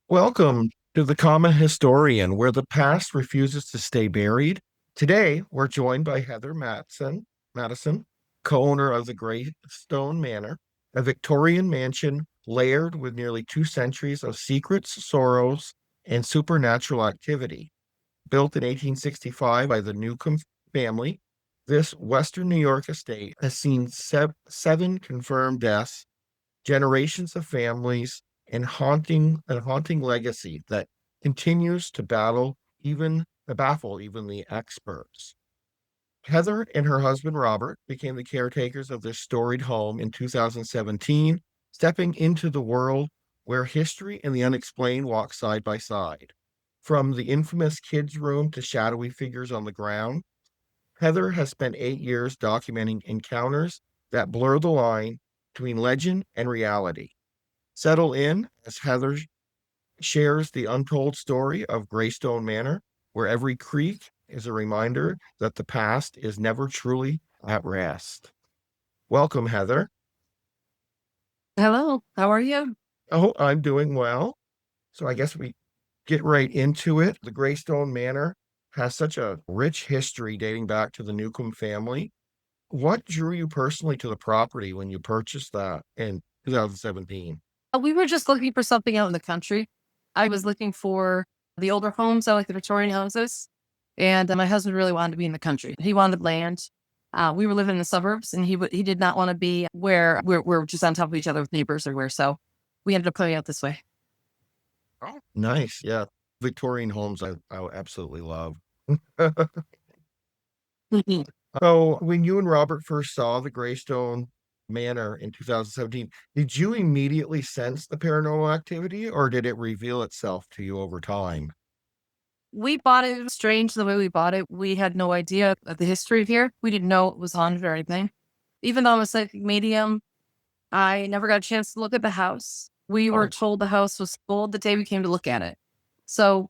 Welcome to the Common Historian, where the past refuses to stay buried. Today, we're joined by Heather Mattison, co-owner of the Graestone Manor, a Victorian mansion layered with nearly 2 centuries of secrets, sorrows, and supernatural activity. Built in 1865 by the Newcomb family, this Western New York estate has seen seven confirmed deaths, generations of families, and haunting legacy that continues to baffle even the experts. Heather and her husband Robert became the caretakers of this storied home in 2017, stepping into the world where history and the unexplained walk side by side. From the infamous kids' room to shadowy figures on the ground, Heather has spent 8 years documenting encounters that blur the line between legend and reality. Settle in as Heather shares the untold story of Graestone Manor, where every creak is a reminder that the past is never truly at rest. Welcome, Heather. Hello, how are you? Oh, I'm doing well. So I guess we get right into it. The Graestone Manor has such a rich history dating back to the Newcomb family. What drew you personally to the property when you purchased that in 2017? We were just looking for something out in the country. I was looking for the older homes, I like the Victorian houses, and my husband really wanted to be in the country. He wanted land. We were living in the suburbs, and he did not want to be where we're just on top of each other with neighbors everywhere. So we ended up coming out this way. Oh, nice. Yeah. Victorian homes I absolutely love. So when you and Robert first saw the Greystone Manor in 2017, did you immediately sense the paranormal activity or did it reveal itself to you over time? We bought it. It was strange the way we bought it. We had no idea of the history of here. We didn't know it was haunted or anything. Even though I'm a psychic medium, I never got a chance to look at the house. We were Oh, told the house was full the day we came to look at it. So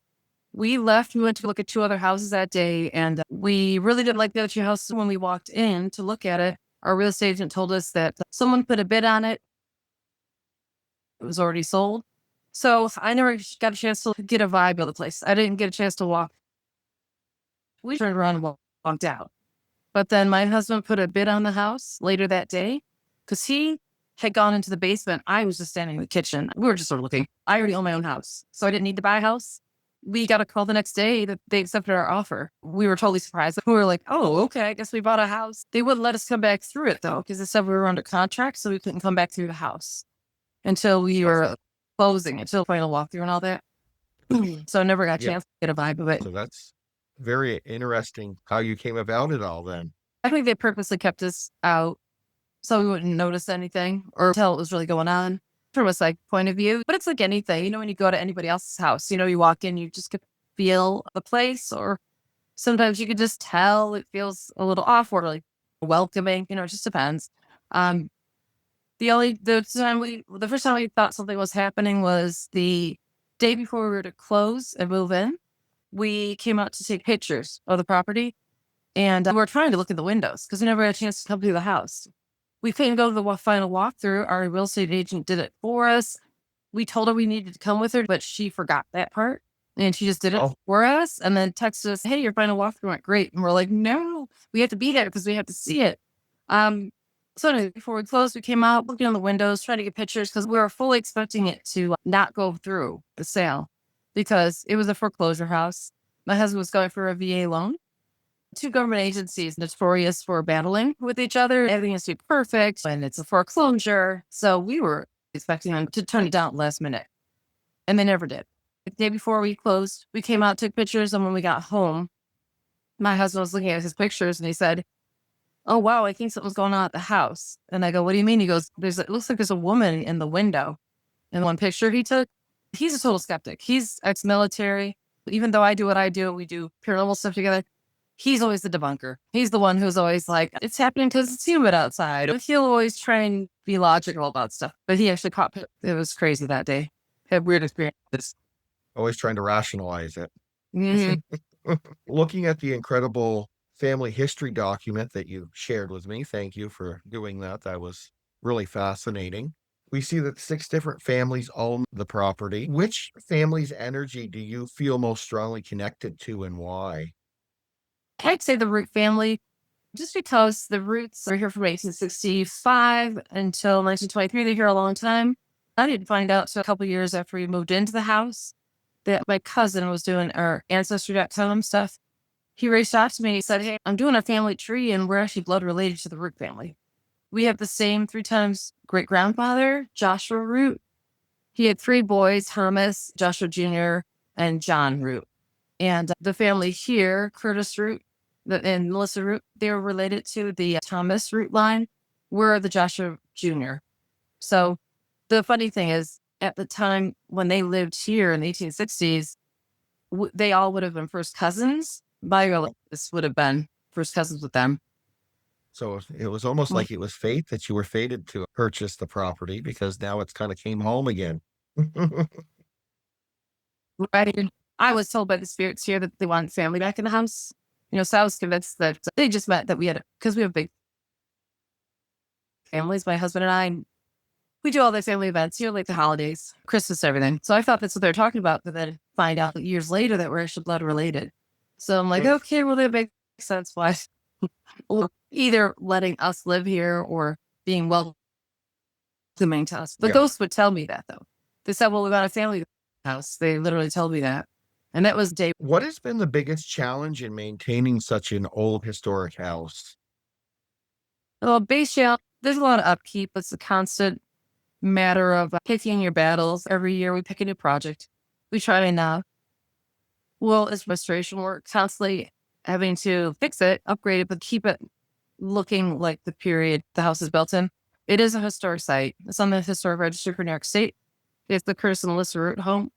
we left. We went to look at two other houses that day, and we really didn't like the other two houses. When we walked in to look at it, our real estate agent told us that someone put a bid on it. It was already sold. So I never got a chance to get a vibe of the place. I didn't get a chance to walk. We turned around and walked out. But then my husband put a bid on the house later that day because he had gone into the basement. I was just standing in the kitchen. We were just sort of looking. I already own my own house, so I didn't need to buy a house. We got a call the next day that they accepted our offer. We were totally surprised. We were like, oh, okay, I guess we bought a house. They wouldn't let us come back through it though, because they said we were under contract, so we couldn't come back through the house until we were closing, until final walkthrough and all that. So I never got a yeah. chance to get a vibe of it. So that's very interesting how you came about it all then. I think they purposely kept us out so we wouldn't notice anything or tell what was really going on from a psych point of view. But it's like anything, when you go to anybody else's house, you walk in, you just could feel the place, or sometimes you could just tell it feels a little off or like welcoming, it just depends. Um, the first time we thought something was happening was the day before we were to close and move in. We came out to take pictures of the property, and we were trying to look in the windows because we never had a chance to come through the house. We couldn't go to the final walkthrough. Our real estate agent did it for us. We told her we needed to come with her, but she forgot that part. And she just did it Oh, for us and then texted us, hey, your final walkthrough went great. And we're like, no, we have to be there because we have to see it. Um, so anyway, before we closed, we came out looking on the windows, trying to get pictures because we were fully expecting it to not go through the sale because it was a foreclosure house. My husband was going for a VA loan. Two government agencies notorious for battling with each other. Everything has to be perfect and it's a foreclosure. So we were expecting them to turn it down last minute, and they never did. The day before we closed, we came out, took pictures, and when we got home, my husband was looking at his pictures and he said, oh, wow, I think something's going on at the house. And I go, what do you mean? He goes, it looks like there's a woman in the window. In one picture he took, he's a total skeptic. He's ex-military. Even though I do what I do, we do paranormal stuff together. He's always the debunker. He's the one who's always like, it's happening because it's humid outside. He'll always try and be logical about stuff. But he actually caught it. Was crazy that day. Had weird experiences. always trying to rationalize it. Hmm. Looking at the incredible family history document that you shared with me, thank you for doing that. That was really fascinating. We see that 6 different families own the property. Which family's energy do you feel most strongly connected to and why? I'd say the Root family, just because the Roots are here from 1865 until 1923. They're here a long time. I didn't find out till a couple years after we moved into the house that my cousin was doing our ancestry.com stuff. He reached out to me. He said, "Hey, I'm doing a family tree and we're actually blood related to the Root family. We have the same 3 times great grandfather, Joshua Root. He had 3 boys, Thomas, Joshua Jr., and John Root. And the family here, Curtis Root and Melissa Root, they were related to the Thomas Root line. We're the Joshua Jr. So the funny thing is, at the time when they lived here in the 1860s, they all would have been first cousins. My relatives would have been first cousins with them. So it was almost Mm. like it was fate that you were fated to purchase the property because now it's kind of came home again. Right. I was told by the spirits here that they want family back in the house. So I was convinced that they just meant that because we have big families, my husband and I, we do all the family events, like the holidays, Christmas, everything. So I thought that's what they're talking about, but then find out that years later that we're actually blood related. So I'm like, okay, well, that makes sense. Why? Or either letting us live here or being welcoming to us. But Yeah. ghosts would tell me that though. They said, well, we got a family house. They literally told me that. And that was day. What has been the biggest challenge in maintaining such an old historic house? Well, base shell, there's a lot of upkeep. It's a constant matter of picking your battles. Every year we pick a new project. We try and it's restoration work, constantly having to fix it, upgrade it, but keep it looking like the period the house is built in. It is a historic site. It's on the historic registry for New York State. It's the Curtis and Alyssa Root home.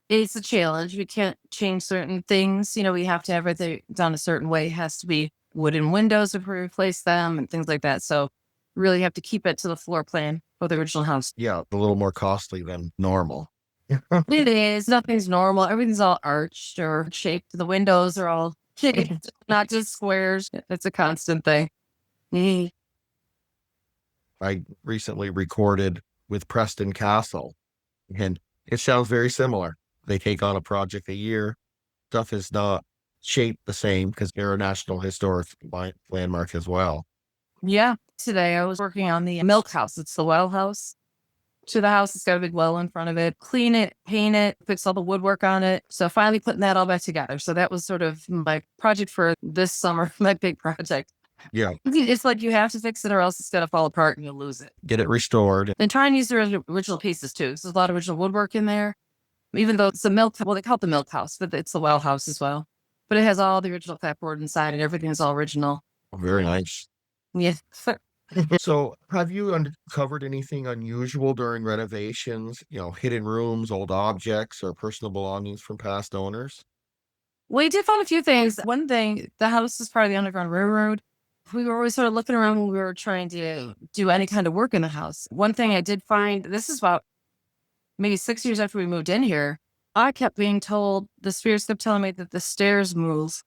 It's a challenge. We can't change certain things. We have to have everything done a certain way. It has to be wooden windows if we replace them and things like that. So really have to keep it to the floor plan of the original house. Yeah, a little more costly than normal. It is. Nothing's normal. Everything's all arched or shaped. The windows are all shaped, not just squares. It's a constant thing. Mm. I recently recorded with Preston Castle, and it sounds very similar. They take on a project a year. Stuff is not shaped the same because they're a National Historic Landmark as well. Yeah. Today I was working on the milk house. It's the well house. To the house, it's got a big well in front of it. Clean it, paint it, fix all the woodwork on it. So finally putting that all back together. So that was sort of my project for this summer, my big project. Yeah, It's like you have to fix it or else it's going to fall apart and you'll lose it. get it restored. And try and use the original pieces too. There's a lot of original woodwork in there. Even though it's a they call it the milk house, but it's the well house as well. But it has all the original clapboard inside and everything is all original. Very nice. Yeah. So, have you uncovered anything unusual during renovations? Hidden rooms, old objects, or personal belongings from past owners? We did find a few things. One thing, the house is part of the Underground Railroad. We were always sort of looking around when we were trying to do any kind of work in the house. One thing I did find, this is about maybe 6 years after we moved in here, I kept being told, the spirits kept telling me that the stairs move.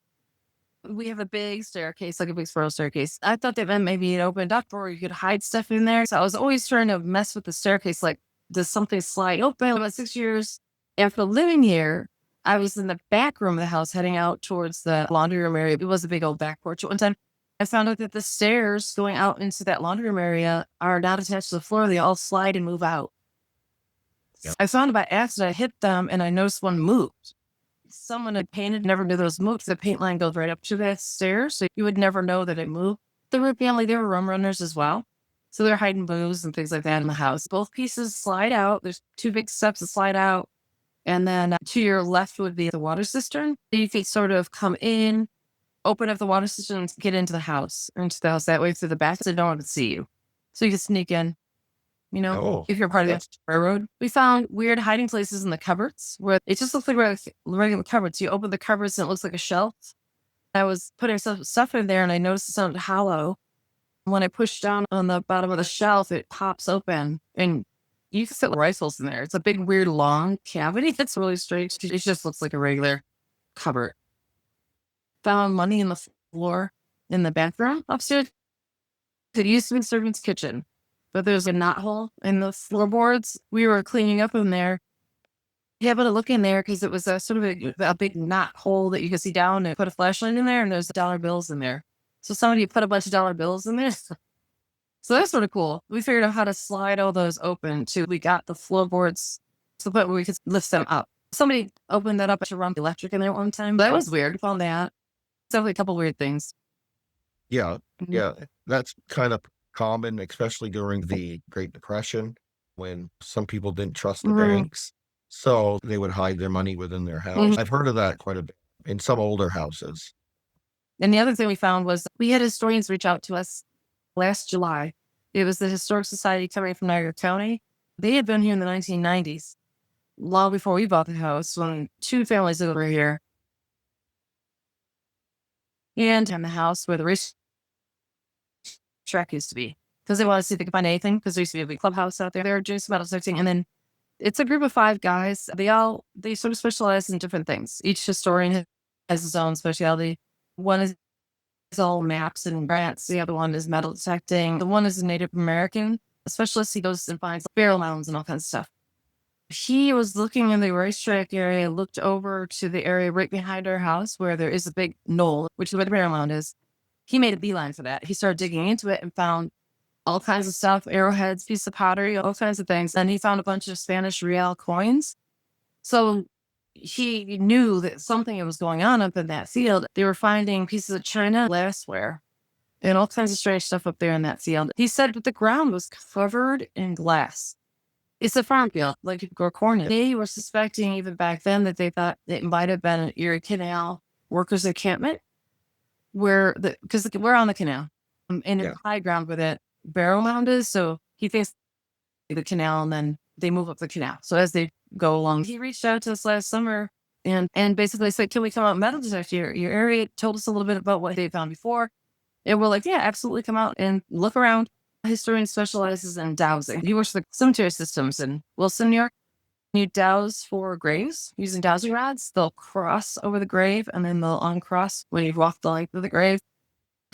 We have a big staircase, like a big spiral staircase. I thought that meant maybe it opened up or you could hide stuff in there. So I was always trying to mess with the staircase, like, does something slide open? About 6 years after living here, I was in the back room of the house heading out towards the laundry room area. It was a big old back porch at one time. I found out that the stairs going out into that laundry room area are not attached to the floor. They all slide and move out. Yep. I found by accident, I hit them and I noticed one moved. Someone had painted, never knew those moved. The paint line goes right up to that stair, so you would never know that it moved. The Root family, they were room runners as well. So they're hiding booze and things like that in the house. Both pieces slide out. There's 2 big steps that slide out. And then to your left would be the water cistern. You could sort of come in, open up the water cistern and get into the house, that way through the back so no one would see you. So you can sneak in. Oh, if you're part of the railroad. We found weird hiding places in the cupboards where it just looks like regular cupboards. You open the cupboards and it looks like a shelf. I was putting stuff in there and I noticed it sounded hollow. When I push down on the bottom of the shelf, it pops open and you can fit rifles in there. It's a big, weird, long cavity. It's really strange. It just looks like a regular cupboard. Found money in the floor in the bathroom upstairs. It used to be the servant's kitchen. but there's a knot hole in the floorboards. We were cleaning up in there. Happened to look in there because it was a sort of a big knot hole that you could see down, and put a flashlight in there, and there's dollar bills in there. So somebody put a bunch of dollar bills in there. So that's sort of cool. We figured out how to slide all those open too. We got the floorboards to the point where we could lift them up. Somebody opened that up to run the electric in there one time. That was weird. We found that. Definitely a couple weird things. Yeah, Mhm. yeah, that's kind of common, especially during the Great Depression when some people didn't trust the Mhm. banks. So they would hide their money within their house. Mhm. I've heard of that quite a bit in some older houses. And the other thing we found was we had historians reach out to us last July. It was the Historic Society coming from Niagara County. They had been here in the 1990s, long before we bought the house, when two families that were here and in the house where the racetrack used to be. Because they wanted to see if they could find anything, because there used to be a big clubhouse out there. They were just about searching. And then it's a group of 5 guys. They sort of specialize in different things. Each historian has his own specialty. One is all maps and grants. The other one is metal detecting. The one is a Native American specialist. He goes and finds burial mounds and all kinds of stuff. He was looking in the racetrack area, looked over to the area right behind our house where there is a big knoll, which is where the burial mound is. He made a beeline for that. He started digging into it and found all kinds of stuff, arrowheads, piece of pottery, all kinds of things. And he found a bunch of Spanish real coins. So he knew that something was going on up in that field. They were finding pieces of china, glassware, and all kinds of strange stuff up there in that field. He said that the ground was covered in glass. It's a farm field, like you grow corn in. They were suspecting even back then that they thought it might have been an Erie Canal workers' encampment, because we're on the canal, and Yeah. it's high ground where that barrel mound is. So he thinks the canal, and then they move up the canal. So as they go along, he reached out to us last summer and basically said, "Can we come out and metal detect your area?" Told us a little bit about what they found before, and we're like, "Yeah, absolutely, come out and look around." A historian specializes in dowsing. He works with cemetery systems in Wilson, New York. You dowse for graves using dowsing rods. They'll cross over the grave and then they'll uncross when you've walked the length of the grave.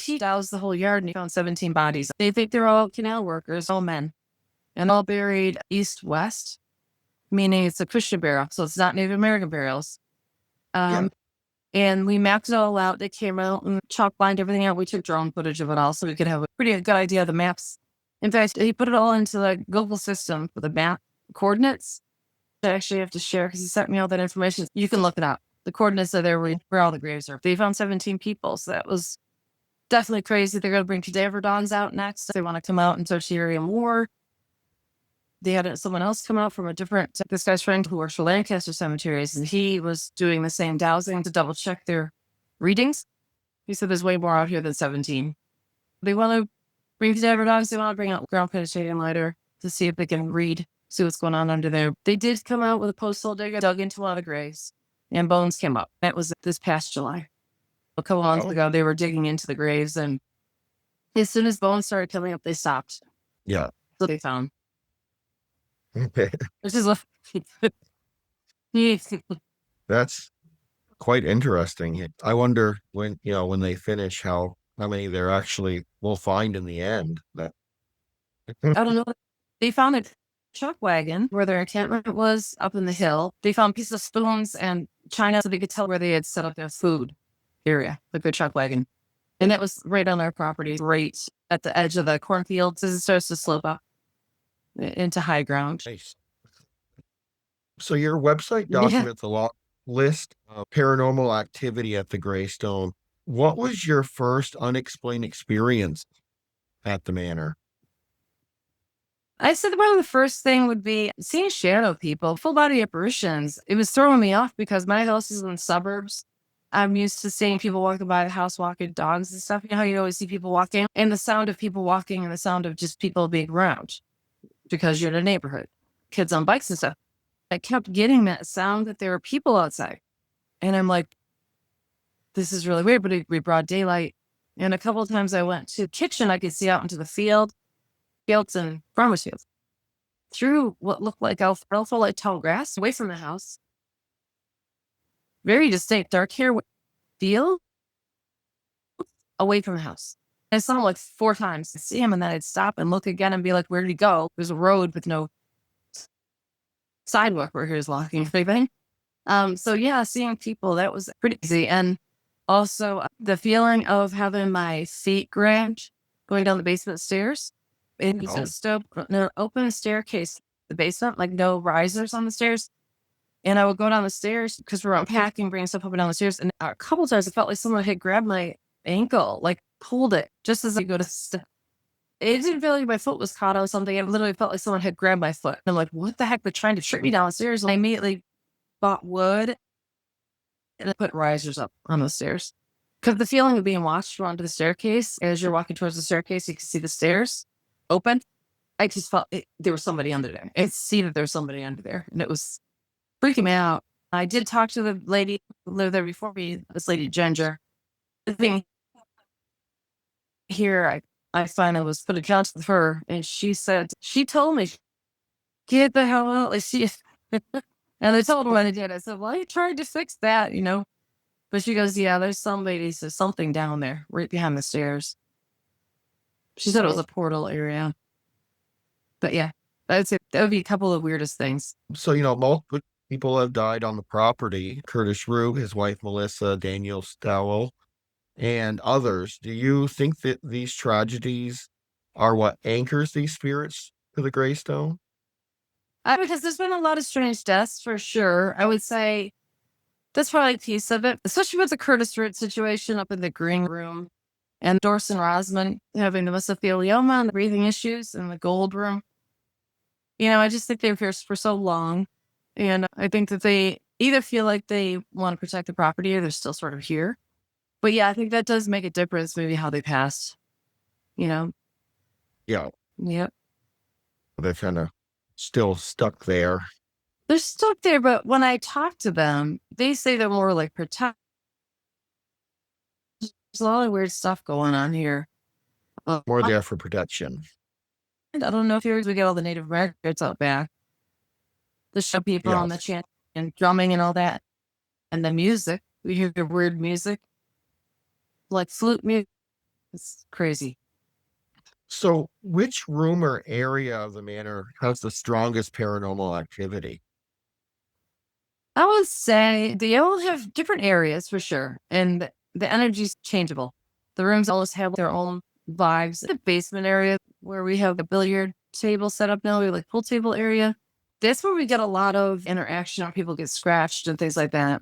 He doused the whole yard and he found 17 bodies. They think they're all canal workers, all men, and all buried east-west, meaning it's a Christian burial. So it's not Native American burials. Yeah. Um, and we mapped it all out. They came out and chalk lined everything out. We took drone footage of it all so we could have a pretty good idea of the maps. In fact, he put it all into the Google system for the map coordinates. I actually have to share because he sent me all that information. You can look it up. The coordinates are there where all the graves are. They found 17 people. So that was definitely crazy. They're going to bring cadaver dogs out next. They want to come out and search the area more. They had someone else come out from this guy's friend who works for Lancaster cemeteries, and he was doing the same dowsing to double check their readings. He said there's way more out here than 17. They want to bring cadaver dogs. They want to bring out ground penetrating lidar to see if they can see what's going on under there. They did come out with a postal digger, dug into one of the graves, and bones came up. That was this past July. A couple months Oh, ago, they were digging into the graves, and as soon as bones started coming up, they stopped. yeah. So they found, which is what That's quite interesting. I wonder when they finish how many there actually will find in the end. That I don't know. They found a chuck wagon where their encampment was up in the hill. They found pieces of spoons and china so they could tell where they had set up their food area, like their chuck wagon. And that was right on our property, right at the edge of the cornfields as it starts to slope up into high ground. nice. So your website Yeah. documents a lot list of paranormal activity at the Graestone. What was your first unexplained experience at the manor? I said one of the first thing would be seeing shadow people, full body apparitions. It was throwing me off because my house is in the suburbs. I'm used to seeing people walking by the house, walking dogs and stuff. You know how you always see people walking, and the sound of people walking and the sound of just people being around because you're in a neighborhood, kids on bikes and stuff. I kept getting that sound that there were people outside. And I'm like, this is really weird, but we brought daylight. And a couple of times I went to the kitchen, I could see out into the fields and farmers fields through what looked like alfalfa like tall grass away from the house. Very distinct dark hair field away from the house. I saw him like 4 times. I see him, and then I'd stop and look again and be like, where did he go? There's a road with no sidewalk where he was walking or anything. So yeah, seeing people, that was pretty easy. And also the feeling of having my feet grabbed going down the basement stairs. It was Oh, just no open staircase, the basement, like no risers on the stairs. And I would go down the stairs because we were unpacking, bringing stuff up and down the stairs. And a couple times I felt like someone had grabbed my ankle, like pulled it just as I go to it didn't feel like my foot was caught on something. It literally felt like someone had grabbed my foot. And I'm like, what the heck? They're trying to trip me downstairs. And I immediately bought wood and I put risers up on the stairs. Because the feeling of being watched onto the staircase, as you're walking towards the staircase, you can see the stairs open. I just felt there was somebody under there. I see that there's somebody under there. And it was freaking me out. I did talk to the lady who lived there before me, this lady Ginger. The thing here, I finally was put a chance with her, and she told me, get the hell out. Like she, and I told her what I did. I said, well, I tried to fix that, you know. But she goes, yeah, there's something down there right behind the stairs. She said it was a portal area. But yeah, that's it. That would be a couple of weirdest things. so multiple people have died on the property. Curtis Rue, his wife Melissa, Daniel Stowell, and others. Do you think that these tragedies are what anchors these spirits to the Greystone? Because there's been a lot of strange deaths for sure. I would say that's probably a piece of it, especially with the Curtis Root situation up in the green room and Dorson Rosman having the mesothelioma and the breathing issues in the gold room. You know, I just think they were here for so long. And I think that they either feel like they want to protect the property or they're still sort of here. But yeah, I think that does make a difference, maybe how they passed, you know? Yeah, Yep. they're kind of still stuck there. They're stuck there, but when I talk to them, they say they're more like protect. There's a lot of weird stuff going on here. More I there for protection. don't know if we get all the Native Americans out back, the show people on the Yes. chant and drumming and all that. And the music, we hear the weird music, like flute music. It's crazy. So, which room or area of the manor has the strongest paranormal activity? I would say they all have different areas for sure. And the energy's changeable. The rooms always have their own vibes. The basement area where we have a billiard table set up now, we have like pool table area. That's where we get a lot of interaction when people get scratched and things like that.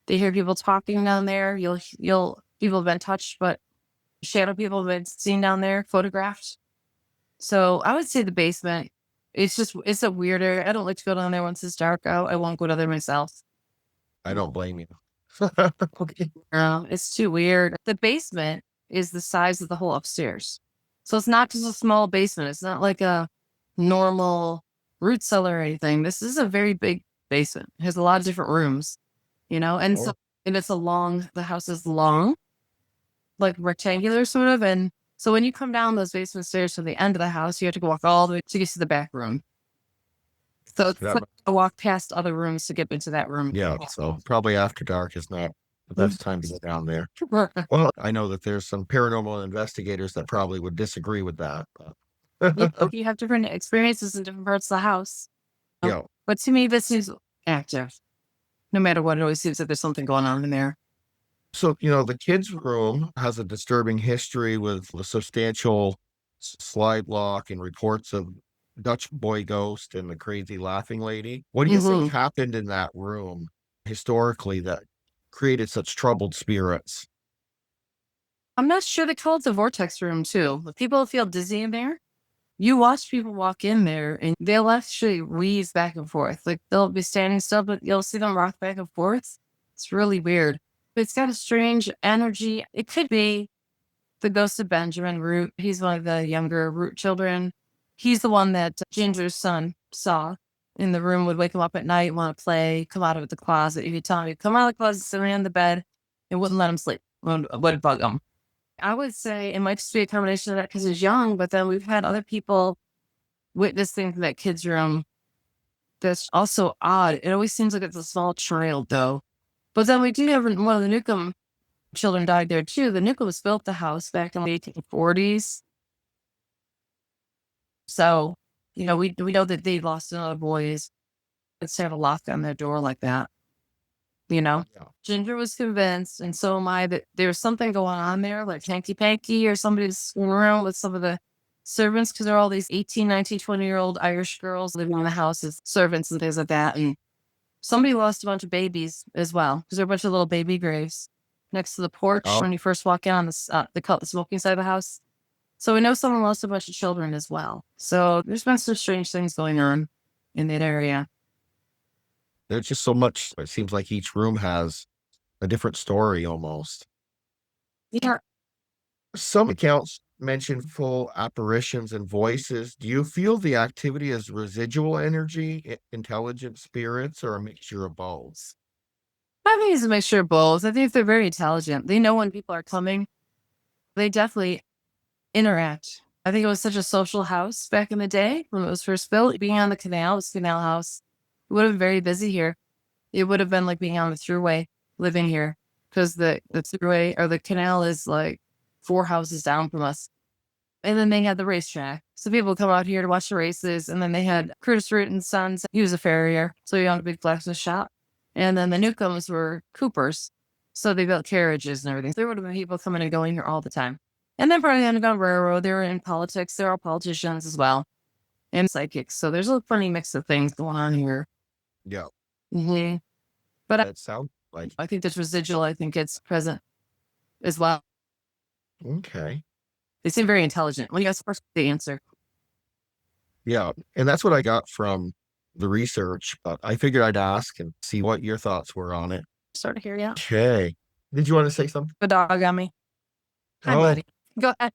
They hear people talking down there. People have been touched, but shadow people have been seen down there, photographed. So I would say the basement. It's a weirder. I don't like to go down there once it's dark out. I won't go down there myself. I don't blame you. Okay. No, it's too weird. The basement is the size of the whole upstairs. So it's not just a small basement. It's not like a normal root cellar or anything. This is a very big basement. It has a lot of different rooms, you know, and so Oh, and the house is long, like rectangular sort of. And so when you come down those basement stairs to the end of the house, you have to walk all the way to get to the back room. So it's that, like a walk past other rooms to get into that room. yeah. So probably after dark is not the Mhm. best time to go down there. Well, I know that there's some paranormal investigators that probably would disagree with that. Yeah, But you have different experiences in different parts of the house. yeah. But to me, this is active. No matter what, it always seems like there's something going on in there. So, the kids' room has a disturbing history with a substantial slide lock and reports of Dutch boy ghost and the crazy laughing lady. What do you think Hmm. happened in that room historically that created such troubled spirits? I'm not sure they call it the vortex room too. But people feel dizzy in there. You watch people walk in there and they'll actually wheeze back and forth. Like they'll be standing still, but you'll see them rock back and forth. It's really weird. It's got a strange energy. It could be the ghost of Benjamin Root. He's one of the younger Root children. He's the one that Ginger's son saw in the room, would wake him up at night, want to play, come out of the closet. If you tell him to come out of the closet, sit in the bed, it wouldn't let him sleep. Would bug him. I would say it might just be a combination of that because he's young, but then we've had other people witness things in that kid's room that's also odd. It always seems like it's a small child, though. But then we do have one of the Newcomb children died there too. The Newcombs built the house back in the 1840s. So, we know that they lost another boys. Let's have a lock on their door like that. Yeah. Ginger was convinced, and so am I, that there's something going on there, like hanky panky, or somebody's screwing around with some of the servants, because there are all these 18, 19, 20-year-old Irish girls living in the house as servants and things like that. And somebody lost a bunch of babies as well, because there are a bunch of little baby graves next to the porch Oh, when you first walk in on they call it the smoking side of the house. So we know someone lost a bunch of children as well. So there's been some strange things going on in that area. there's just so much. It seems like each room has a different story almost. Yeah. Some accounts mention full apparitions and voices. Do you feel the activity is residual energy, intelligent spirits, or a mixture of both? I think it's a mixture of both. I think they're very intelligent. They know when people are coming. They definitely interact. I think it was such a social house back in the day when it was first built. Being on the canal, it's a canal house. It would have been very busy here. It would have been like being on the thruway living here, because the thruway or the canal is like 4 houses down from us. And then they had the racetrack. So people would come out here to watch the races. And then they had Curtis Root and Sons. He was a farrier, so he owned a big blacksmith shop. And then the Newcombs were Coopers. So they built carriages and everything. There would have been people coming and going here all the time. And then part of the Underground Railroad, they were in politics. They're all politicians as well, and psychics. So there's a funny mix of things going on here. Yeah, hmm But that sounds like I think there's residual. I think it's present as well. okay. They seem very intelligent. When you ask the answer. Yeah, and that's what I got from the research, but I figured I'd ask and see what your thoughts were on it. Sort of hear you. Okay. Did you want to say something? The dog on me. Hi, Oh, buddy. Go ahead.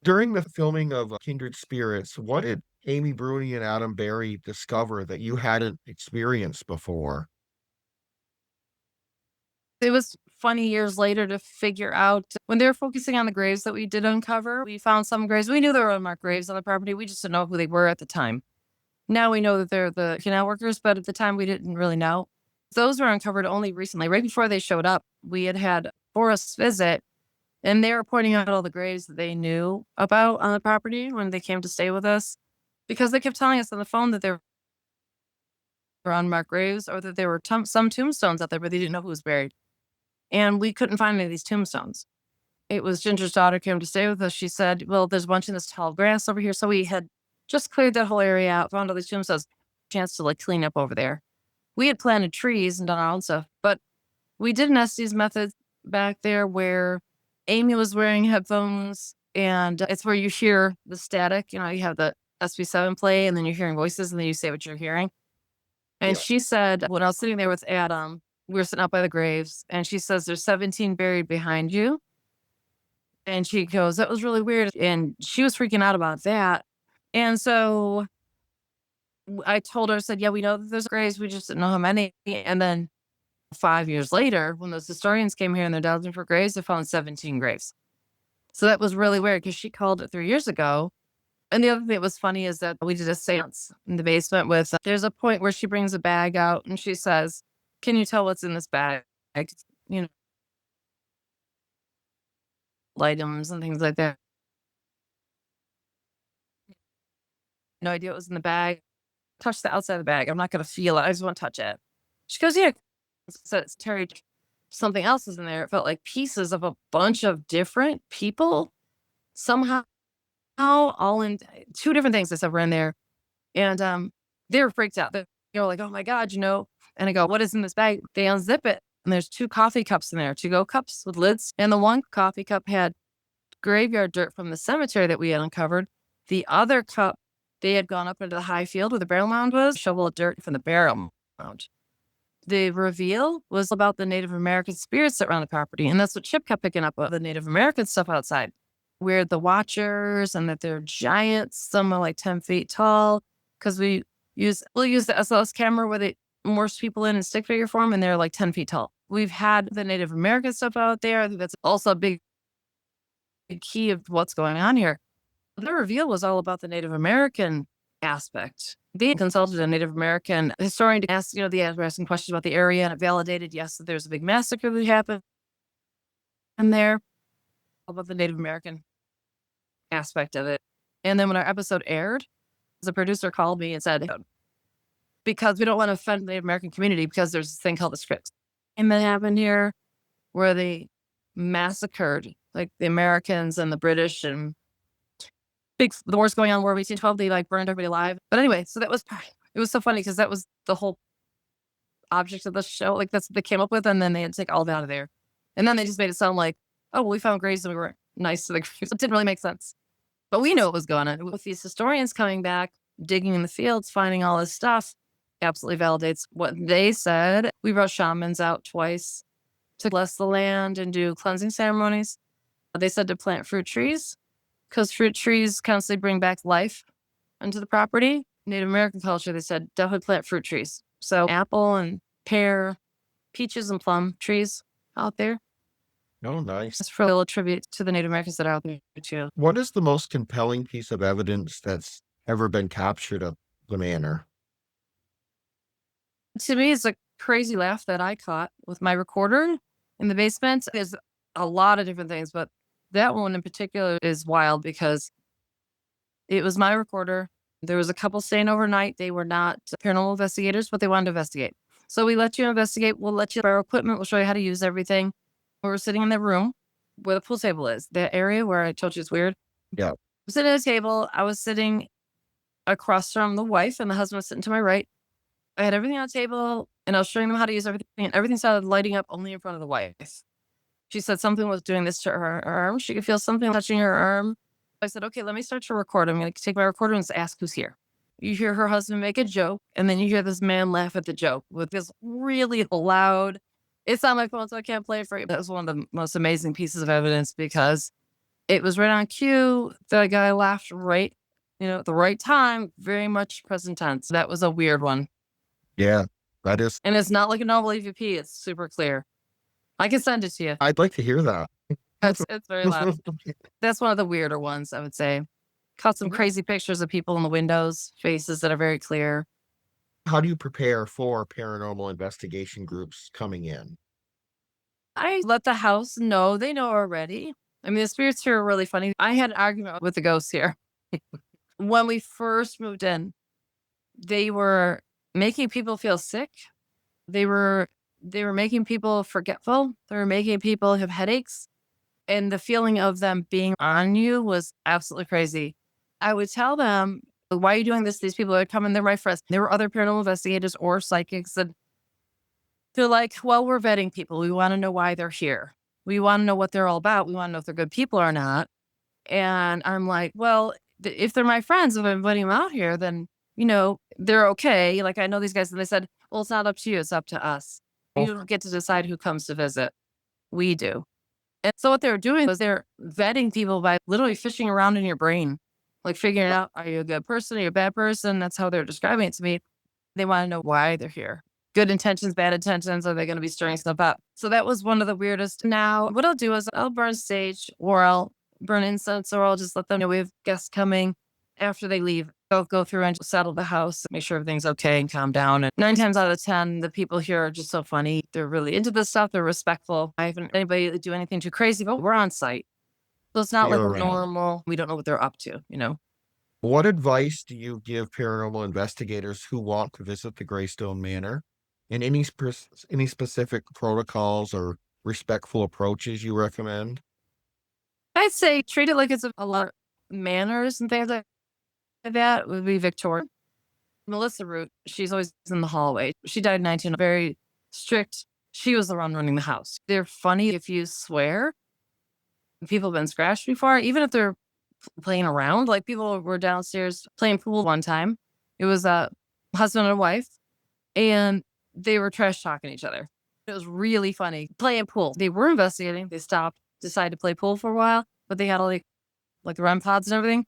during the filming of Kindred Spirits, what did Amy Bruni and Adam Berry discover that you hadn't experienced before? It was funny years later to figure out when they were focusing on the graves that we did uncover. We found some graves. We knew there were unmarked graves on the property. We just didn't know who they were at the time. Now we know that they're the canal workers, but at the time we didn't really know. Those were uncovered only recently. Right before they showed up, we had Forrest's visit, and they were pointing out all the graves that they knew about on the property when they came to stay with us, because they kept telling us on the phone that there were unmarked graves, or that there were some tombstones out there, but they didn't know who was buried. And we couldn't find any of these tombstones. It was Ginger's daughter came to stay with us. She said, well, there's a bunch in this tall grass over here. So we had just cleared that whole area out, found all these tombstones, chance to like clean up over there. We had planted trees and done our own stuff, but we did an Estes method back there where Amy was wearing headphones, and it's where you hear the static. You have the SB7 play, and then you're hearing voices, and then you say what you're hearing. And Yeah. she said, when I was sitting there with Adam, we were sitting up by the graves, and she says, there's 17 buried behind you. And she goes, that was really weird. And she was freaking out about that. And so I told her, I said, yeah, we know that there's graves. We just didn't know how many. And then 5 years later, when those historians came here and they're dug for graves, they found 17 graves. So that was really weird, because she called it 3 years ago. And the other thing that was funny is that we did a seance in the basement with, there's a point where she brings a bag out and she says, can you tell what's in this bag? You know, items and things like that. No idea what was in the bag. Touch the outside of the bag. I'm not going to feel it. I just want to touch it. She goes, yeah. So it's Terry. Something else is in there. It felt like pieces of a bunch of different people somehow, all in 2 different things that were in there. And they were freaked out. They were like, oh my God, And I go, what is in this bag? They unzip it, and there's 2 coffee cups in there, to-go cups with lids. And the one coffee cup had graveyard dirt from the cemetery that we had uncovered. The other cup, they had gone up into the high field where the burial mound was, shovel of dirt from the burial mound. The reveal was about the Native American spirits that run the property. And that's what Chip kept picking up, the Native American stuff outside. We're the watchers, and that they're giants. Some are like 10 feet tall, because we'll use the SLS camera where they morph people in stick figure form, and they're like 10 feet tall. We've had the Native American stuff out there. I think that's also a big key of what's going on here. The reveal was all about the Native American aspect. They consulted a Native American historian to ask, they were asking questions about the area, and it validated, yes, that there's a big massacre that happened in there, about the Native American aspect of it. And then when our episode aired, the producer called me and said, because we don't want to offend the Native American community, because there's this thing called the script. And that happened here where they massacred like the Americans and the British, and the wars going on, War of 1812, they like burned everybody alive. But anyway, so it was so funny because that was the whole object of the show. Like that's what they came up with. And then they had to take all of it out of there. And then they just made it sound like, oh, well, we found graves and we were nice to the graves. It didn't really make sense. But we know what was going on. With these historians coming back, digging in the fields, finding all this stuff, absolutely validates what they said. We brought shamans out twice to bless the land and do cleansing ceremonies. They said to plant fruit trees because fruit trees constantly bring back life into the property. Native American culture, they said definitely plant fruit trees. So apple and pear, peaches and plum trees out there. Oh, nice. It's for a little tribute to the Native Americans that are out there too. What is the most compelling piece of evidence that's ever been captured of the manor? To me, it's a crazy laugh that I caught with my recorder in the basement. There's a lot of different things, but that one in particular is wild because it was my recorder. There was a couple staying overnight. They were not paranormal investigators, but they wanted to investigate. So we let you investigate. We'll let you borrow equipment. We'll show you how to use everything. We were sitting in the room where the pool table is, the area where I told you it's weird. Yeah. I'm sitting at a table. I was sitting across from the wife, and the husband was sitting to my right. I had everything on the table, and I was showing them how to use everything, and everything started lighting up only in front of the wife. She said something was doing this to her arm. She could feel something touching her arm. I said, okay, let me start to record. I'm going to take my recorder and just ask who's here. You hear her husband make a joke, and then you hear this man laugh at the joke with this really loud. It's on my phone, so I can't play it for you. That was one of the most amazing pieces of evidence because it was right on cue. The guy laughed right, at the right time, very much present tense. That was a weird one. Yeah, that is. And it's not like a normal EVP. It's super clear. I can send it to you. I'd like to hear that. It's very loud. That's one of the weirder ones, I would say. Caught some crazy pictures of people in the windows, faces that are very clear. How do you prepare for paranormal investigation groups coming in? I let the house know. They know already. I mean, the spirits here are really funny. I had an argument with the ghosts here. When we first moved in, they were making people feel sick. They were making people forgetful. They were making people have headaches. And the feeling of them being on you was absolutely crazy. I would tell them, why are you doing this? These people would come in, they're my friends. There were other paranormal investigators or psychics. And they're like, well, we're vetting people. We want to know why they're here. We want to know what they're all about. We want to know if they're good people or not. And I'm like, well, if they're my friends, if I'm inviting them out here, then, they're okay. Like, I know these guys. And they said, well, it's not up to you. It's up to us. You don't get to decide who comes to visit. We do. And so what they were doing was they're vetting people by literally fishing around in your brain, like figuring out, are you a good person? Are you a bad person? That's how they're describing it to me. They want to know why they're here. Good intentions, bad intentions. Are they going to be stirring stuff up? So that was one of the weirdest. Now, what I'll do is I'll burn sage or I'll burn incense or I'll just let them know we have guests coming after they leave. They'll go through and settle the house, make sure everything's okay and calm down. And 9 times out of 10, the people here are just so funny. They're really into this stuff. They're respectful. I haven't anybody do anything too crazy, but we're on site. So it's not like normal. We don't know what they're up to, What advice do you give paranormal investigators who want to visit the Graestone Manor? And any specific protocols or respectful approaches you recommend? I'd say treat it like it's a lot of manners and things like that would be Victoria. Melissa Root, she's always in the hallway. She died in 19, very strict. She was the one running the house. They're funny if you swear. People have been scratched before, even if they're playing around. Like people were downstairs playing pool one time. It was a husband and wife, and they were trash talking each other. It was really funny. Playing pool. They were investigating. They stopped, decided to play pool for a while, but they had all like the REM pods and everything.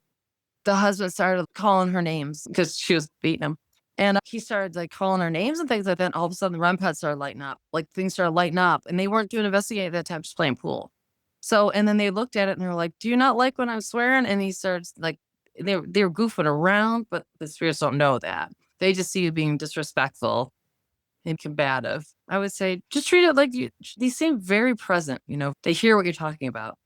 The husband started calling her names because she was beating him. And he started like calling her names and things like that. And all of a sudden the REM pods started lighting up. Like things started lighting up. And they weren't doing investigating at that time, just playing pool. So, and then they looked at it and they were like, do you not like when I'm swearing? And he starts like, they were goofing around, but the spirits don't know that. They just see you being disrespectful and combative. I would say just treat it like they seem very present. They hear what you're talking about.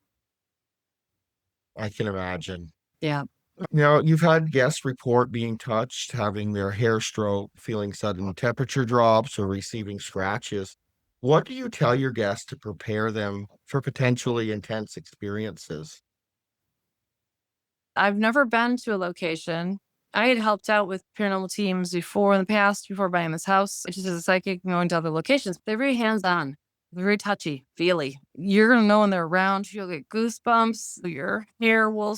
I can imagine. Yeah. Now, you've had guests report being touched, having their hair stroke, feeling sudden temperature drops, or receiving scratches. What do you tell your guests to prepare them for potentially intense experiences? I've never been to a location. I had helped out with paranormal teams before in the past, before buying this house, just as a psychic and going to other locations. They're very hands on, very touchy, feely. You're going to know when they're around. You'll get goosebumps. Your hair will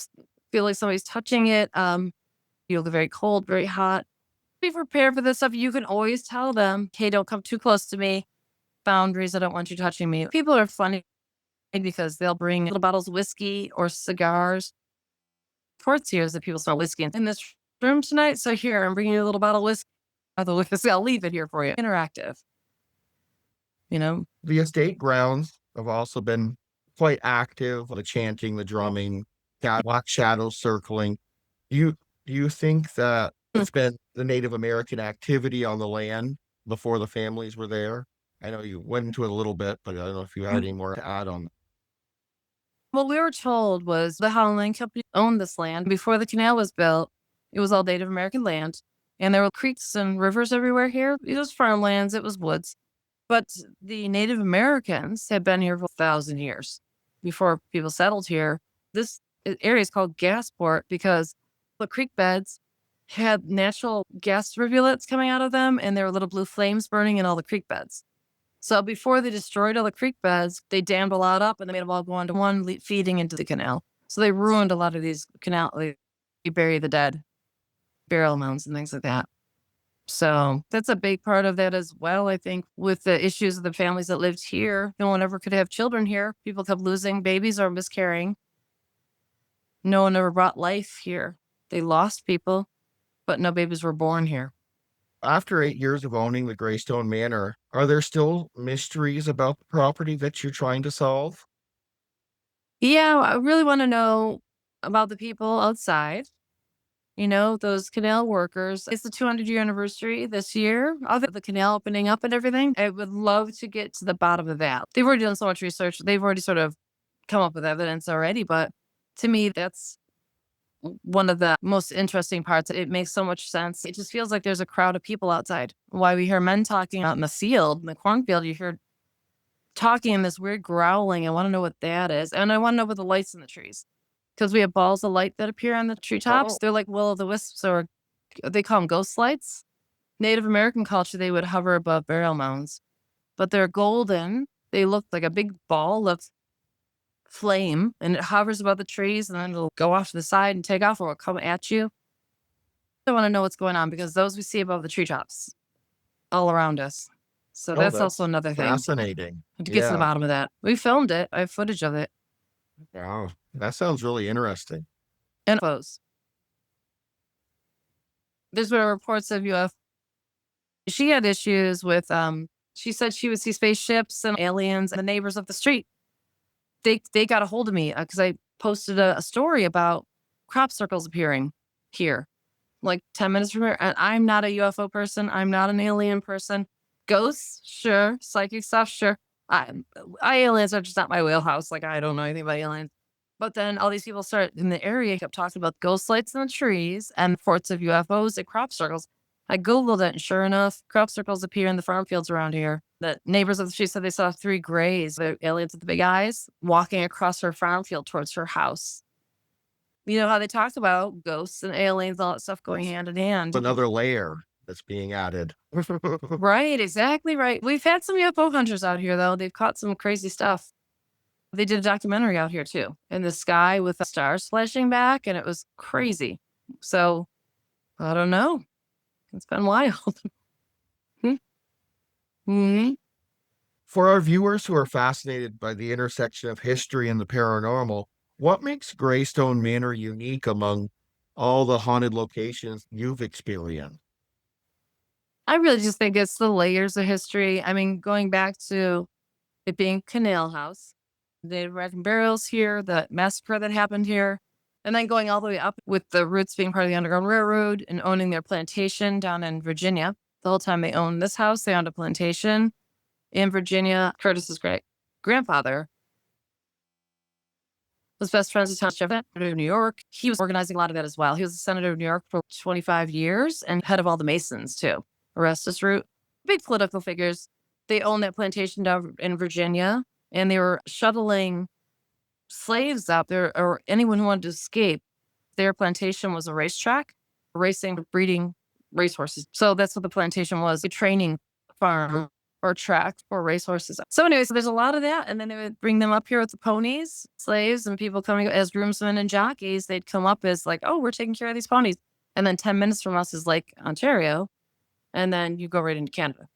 feel like somebody's touching it. You'll get very cold, very hot. Be prepared for this stuff. You can always tell them, hey, don't come too close to me. Boundaries. I don't want you touching me. People are funny because they'll bring little bottles of whiskey or cigars. Reports here is that people smell whiskey in this room tonight. So here, I'm bringing you a little bottle of whiskey. I'll leave it here for you. Interactive, you know? The estate grounds have also been quite active, the chanting, the drumming, black shadows circling. You do you think that it's been the Native American activity on the land before the families were there? I know you went into it a little bit, but I don't know if you had any more to add on. What we were told was the Howling Company owned this land before the canal was built. It was all Native American land, and there were creeks and rivers everywhere here. It was farmlands, it was woods. But the Native Americans had been here for 1,000 years before people settled here. This area is called Gasport because the creek beds had natural gas rivulets coming out of them, and there were little blue flames burning in all the creek beds. So before they destroyed all the creek beds, they dammed a lot up and they made them all go into one, feeding into the canal. So they ruined a lot of these canal. They bury the dead, burial mounds and things like that. So that's a big part of that as well. I think with the issues of the families that lived here, no one ever could have children here. People kept losing babies or miscarrying. No one ever brought life here. They lost people, but no babies were born here. After 8 years of owning the Graestone Manor, are there still mysteries about the property that you're trying to solve? Yeah, I really want to know about the people outside. Those canal workers. It's the 200-year anniversary this year of the canal opening up and everything. I would love to get to the bottom of that. They've already done so much research. They've already sort of come up with evidence already. But to me, that's one of the most interesting parts. It makes so much sense. It just feels like there's a crowd of people outside. Why we hear men talking out in the field, in the cornfield, you hear talking in this weird growling. I want to know what that is. And I want to know about the lights in the trees. Because we have balls of light that appear on the treetops. Oh, They're like will-o'-the-wisps, or they call them ghost lights. Native American culture, they would hover above burial mounds, but they're golden. They look like a big ball of flame, and it hovers above the trees, and then it'll go off to the side and take off, or it'll come at you. I want to know what's going on because those we see above the treetops all around us. So oh, that's also that's another thing fascinating. to get to the Yeah. bottom of that. We filmed it. I have footage of it Wow. That sounds really interesting. and photos. There's been reports of UFO. She had issues with, she said she would see spaceships and aliens, and the neighbors up the street. They got a hold of me because I posted a story about crop circles appearing here, like 10 minutes from here. And I'm not a UFO person. I'm not an alien person. Ghosts, sure. Psychic stuff, sure. I, aliens are just not my wheelhouse. Like, I don't know anything about aliens. But then all these people in the area kept talking about ghost lights in the trees and reports of UFOs at crop circles. I Googled it, and sure enough, crop circles appear in the farm fields around here. The neighbors of the street said they saw 3 grays, the aliens with the big eyes, walking across her farm field towards her house. You know how they talk about ghosts and aliens, all that stuff going hand in hand. Another layer that's being added. Right, exactly right. We've had some UFO hunters out here, though. They've caught some crazy stuff. They did a documentary out here, too, in the sky with the stars flashing back, and it was crazy. So, I don't know. It's been wild. Hmm. For our viewers who are fascinated by the intersection of history and the paranormal, what makes Graestone Manor unique among all the haunted locations you've experienced? I really just think it's the layers of history. I mean, going back to it being Canal House, the American burials here, the massacre that happened here, And then going all the way up with the roots being part of the Underground Railroad and owning their plantation down in Virginia. The whole time they owned this house, they owned a plantation in Virginia. Curtis's great grandfather was best friends with Thomas Jefferson of New York. He was organizing a lot of that as well. He was a senator of New York for 25 years and head of all the Masons too. Orestes Root, big political figures. They owned that plantation down in Virginia, and they were shuttling slaves out there or anyone who wanted to escape. Their plantation was a racetrack, racing, breeding racehorses. So that's what the plantation was, a training farm or track for racehorses. So anyways, there's a lot of that. And then they would bring them up here with the ponies, slaves, and people coming as groomsmen and jockeys. They'd come up as like, oh, we're taking care of these ponies. And then 10 minutes from us is Lake Ontario. And then you go right into Canada.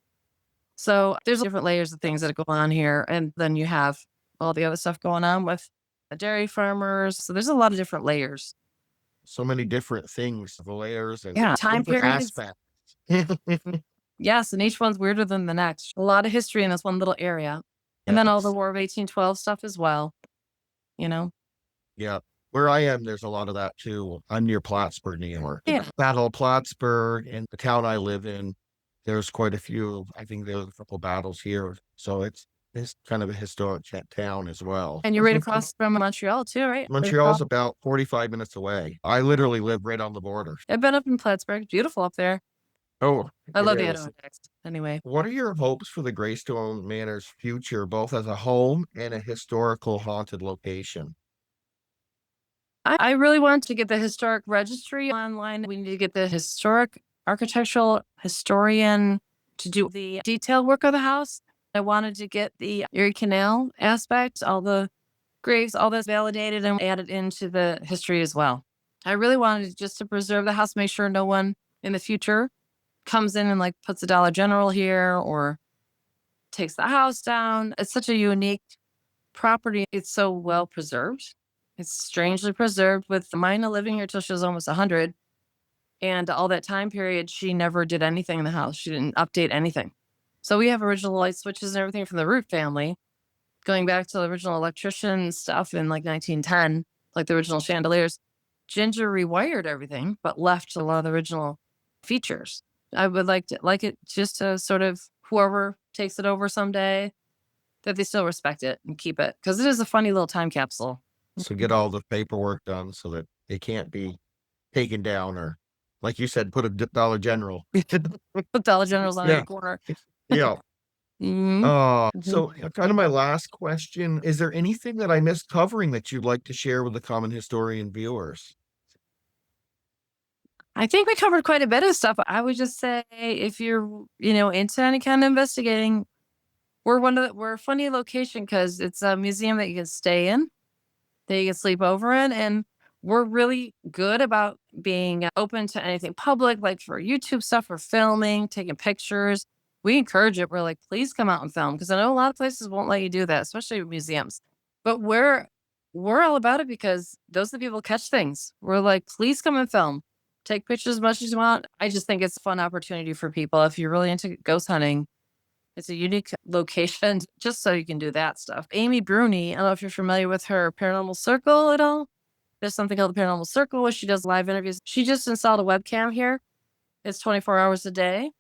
So there's different layers of things that go on here. And then you have all the other stuff going on with the dairy farmers. So there's a lot of different layers. So many different things, the layers and time different periods. aspects. Yes, and each one's weirder than the next. A lot of history in this one little area. And then all the War of 1812 stuff as well, Yeah. Where I am, there's a lot of that too. I'm near Plattsburgh, New York. Yeah. Battle of Plattsburgh, and the town I live in, there's quite a few. I think there's a couple battles here. So it's kind of a historic town as well. And you're right across from Montreal too, right? Montreal's about 45 minutes away. I literally live right on the border. I've been up in Plattsburgh. Beautiful up there. Oh, I love the is. Adirondacks. Anyway, What are your hopes for the Graestone Manor's future, both as a home and a historical haunted location? I really want to get the historic registry online. We need to get the historic architectural historian to do the detail work of the house. I wanted to get the Erie Canal aspect, all the graves, all that's validated and added into the history as well. I really wanted just to preserve the house, make sure no one in the future comes in and like puts a Dollar General here or takes the house down. It's such a unique property. It's so well preserved. It's strangely preserved with Mina living here till she was almost 100. And all that time period, she never did anything in the house. She didn't update anything. So we have original light switches and everything from the Root family, going back to the original electrician stuff in like 1910, like the original chandeliers. Ginger rewired everything, but left a lot of the original features. I would like it just to sort of whoever takes it over someday, that they still respect it and keep it, because it is a funny little time capsule. So get all the paperwork done so that it can't be taken down, or like you said, put a Dollar General. Put Dollar General's on every corner. Yeah. Mhm. So kind of my last question, is there anything that I missed covering that you'd like to share with the common historian viewers? I think we covered quite a bit of stuff. I would just say if you're, into any kind of investigating, we're a funny location because it's a museum that you can stay in, that you can sleep over in, and we're really good about being open to anything public, like for YouTube stuff, for filming, taking pictures. We encourage it. We're like, please come out and film, because I know a lot of places won't let you do that, especially museums. But we're all about it because those are the people who catch things. We're like, please come and film. Take pictures as much as you want. I just think it's a fun opportunity for people. If you're really into ghost hunting, it's a unique location just so you can do that stuff. Amy Bruni, I don't know if you're familiar with her Paranormal Circle at all. There's something called the Paranormal Circle where she does live interviews. She just installed a webcam here. It's 24 hours a day.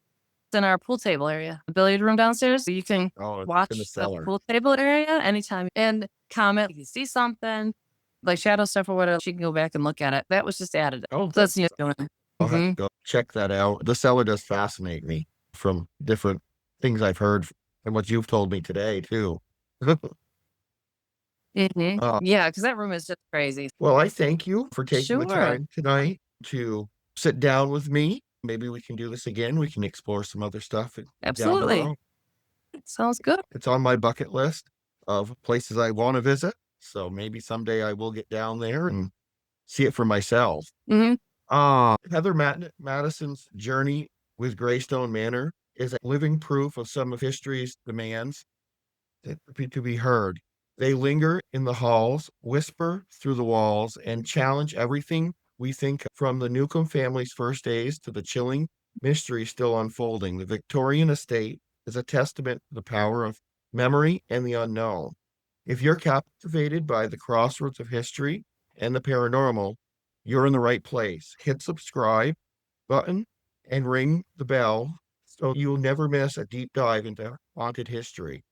It's in our pool table area, the billiard room downstairs. So you can watch the pool table area anytime and comment if you see something like shadow stuff or whatever. She can go back and look at it. That was just added. Oh, so that's new. I'll have to go check that out. The cellar does fascinate me from different things I've heard and what you've told me today too. Yeah, because that room is just crazy. Well, I thank you for taking the time tonight to sit down with me. Maybe we can do this again. We can explore some other stuff. Absolutely. Sounds good. It's on my bucket list of places I want to visit. So maybe someday I will get down there and see it for myself. Heather Mattison's journey with Graestone Manor is a living proof of some of history's demands to be heard. They linger in the halls, whisper through the walls, and challenge everything we think, from the Newcomb family's first days to the chilling mystery still unfolding. The Victorian estate is a testament to the power of memory and the unknown. If you're captivated by the crossroads of history and the paranormal, you're in the right place. Hit subscribe button and ring the bell so you'll never miss a deep dive into haunted history.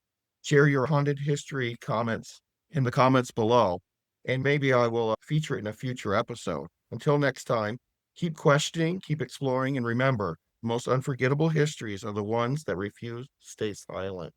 Share your haunted history comments in the comments below, and maybe I will feature it in a future episode. Until next time, keep questioning, keep exploring, and remember, the most unforgettable histories are the ones that refuse to stay silent.